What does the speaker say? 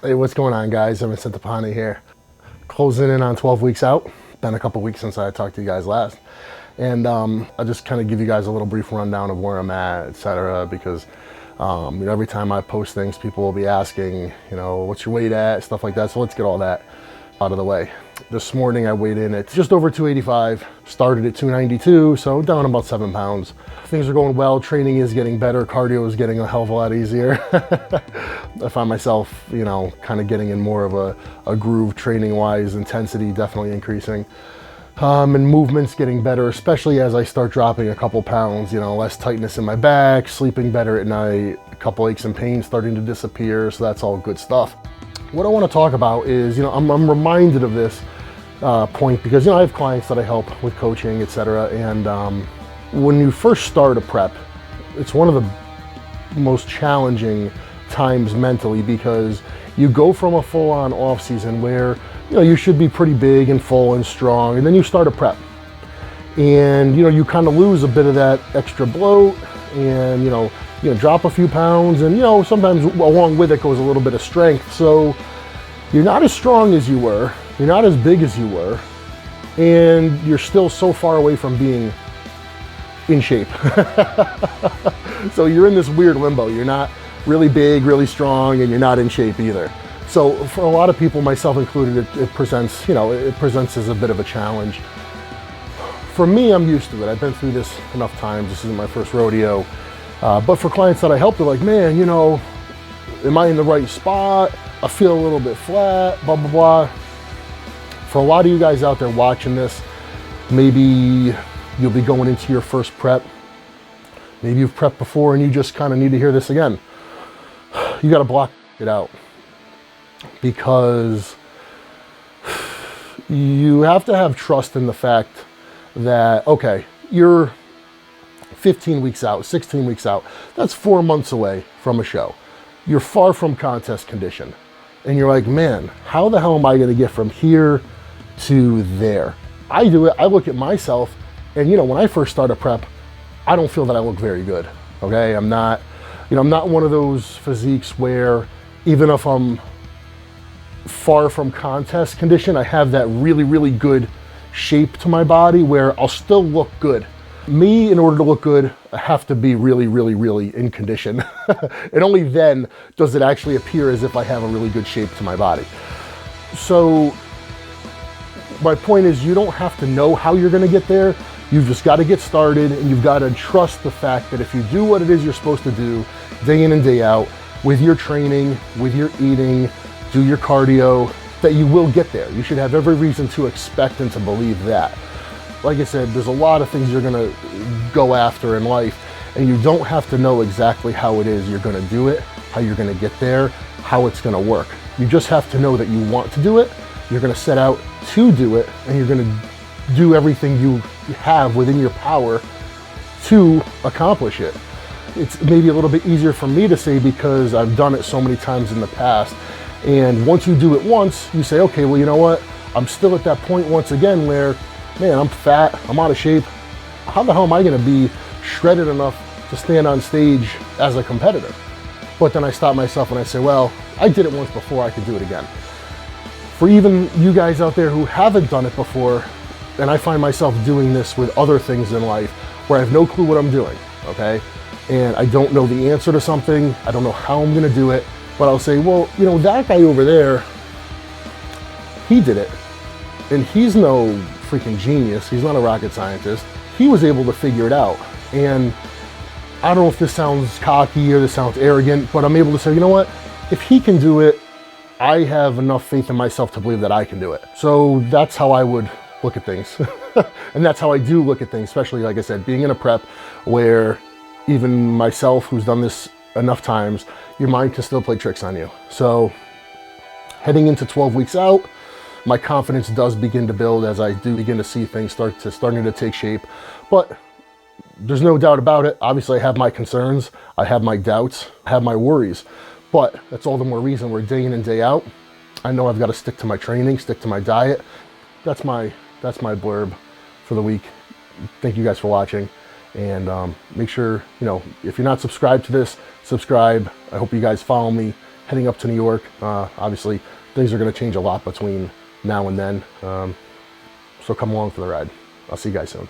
Hey, what's going on, guys? I'm Centopani here. Closing in on 12 weeks out. Been a couple weeks since I talked to you guys last. And I'll just kind of give you guys a little brief rundown of where I'm at, etc. Because every time I post things, people will be asking, what's your weight at, stuff like that. So let's get all that out of the way. This morning I weighed in at just over 285, started at 292, so down about 7 pounds. Things are going well, training is getting better, cardio is getting a hell of a lot easier. I find myself, kind of getting in more of a groove training-wise, intensity definitely increasing. And movements getting better, especially as I start dropping a couple pounds, less tightness in my back, sleeping better at night, a couple aches and pains starting to disappear, so that's all good stuff. What I want to talk about is, I'm reminded of this point because, I have clients that I help with coaching, etc. And when you first start a prep, it's one of the most challenging times mentally because you go from a full-on off season where, you should be pretty big and full and strong, and then you start a prep. And, you kind of lose a bit of that extra bloat and, drop a few pounds, and sometimes along with it goes a little bit of strength. So you're not as strong as you were, you're not as big as you were, and you're still so far away from being in shape. So you're in this weird limbo. You're not really big, really strong, and you're not in shape either. So for a lot of people, myself included, it presents as a bit of a challenge. For me, I'm used to it. I've been through this enough times. This isn't my first rodeo. But for clients that I help, they're like, man, am I in the right spot? I feel a little bit flat, blah, blah, blah. For a lot of you guys out there watching this, maybe you'll be going into your first prep. Maybe you've prepped before and you just kind of need to hear this again. You got to block it out because you have to have trust in the fact that, okay, you're 15 weeks out, 16 weeks out, that's 4 months away from a show. You're far from contest condition. And you're like, man, how the hell am I going to get from here to there? I do it. I look at myself and, when I first start a prep, I don't feel that I look very good. Okay. I'm not one of those physiques where even if I'm far from contest condition, I have that really, really good shape to my body where I'll still look good. Me, in order to look good, I have to be really, really, really in condition. And only then does it actually appear as if I have a really good shape to my body. So my point is, you don't have to know how you're going to get there. You've just got to get started, and you've got to trust the fact that if you do what it is you're supposed to do day in and day out with your training, with your eating, do your cardio, that you will get there. You should have every reason to expect and to believe that. Like I said, there's a lot of things you're going to go after in life, and you don't have to know exactly how it is you're going to do it, how you're going to get there, how it's going to work. You just have to know that you want to do it, you're going to set out to do it, and you're going to do everything you have within your power to accomplish it. It's maybe a little bit easier for me to say because I've done it so many times in the past. And once you do it once, you say, okay, well, you know what? I'm still at that point once again where, man, I'm fat, I'm out of shape. How the hell am I going to be shredded enough to stand on stage as a competitor? But then I stop myself and I say, well, I did it once before, I could do it again. For even you guys out there who haven't done it before, and I find myself doing this with other things in life where I have no clue what I'm doing, okay? And I don't know the answer to something, I don't know how I'm going to do it, but I'll say, well, that guy over there, he did it. And he's no freaking genius. He's not a rocket scientist. He was able to figure it out. And I don't know if this sounds cocky or this sounds arrogant, but I'm able to say, you know what? If he can do it, I have enough faith in myself to believe that I can do it. So that's how I would look at things. And that's how I do look at things, especially, like I said, being in a prep where even myself, who's done this enough times, your mind can still play tricks on you. So heading into 12 weeks out, my confidence does begin to build as I do begin to see things starting to take shape. But there's no doubt about it. Obviously, I have my concerns, I have my doubts, I have my worries. But that's all the more reason we're day in and day out. I know I've got to stick to my training, stick to my diet. That's my blurb for the week. Thank you guys for watching. And make sure, if you're not subscribed to this, subscribe. I hope you guys follow me. heading up to New York. Obviously, things are going to change a lot between now and then. So come along for the ride. I'll see you guys soon.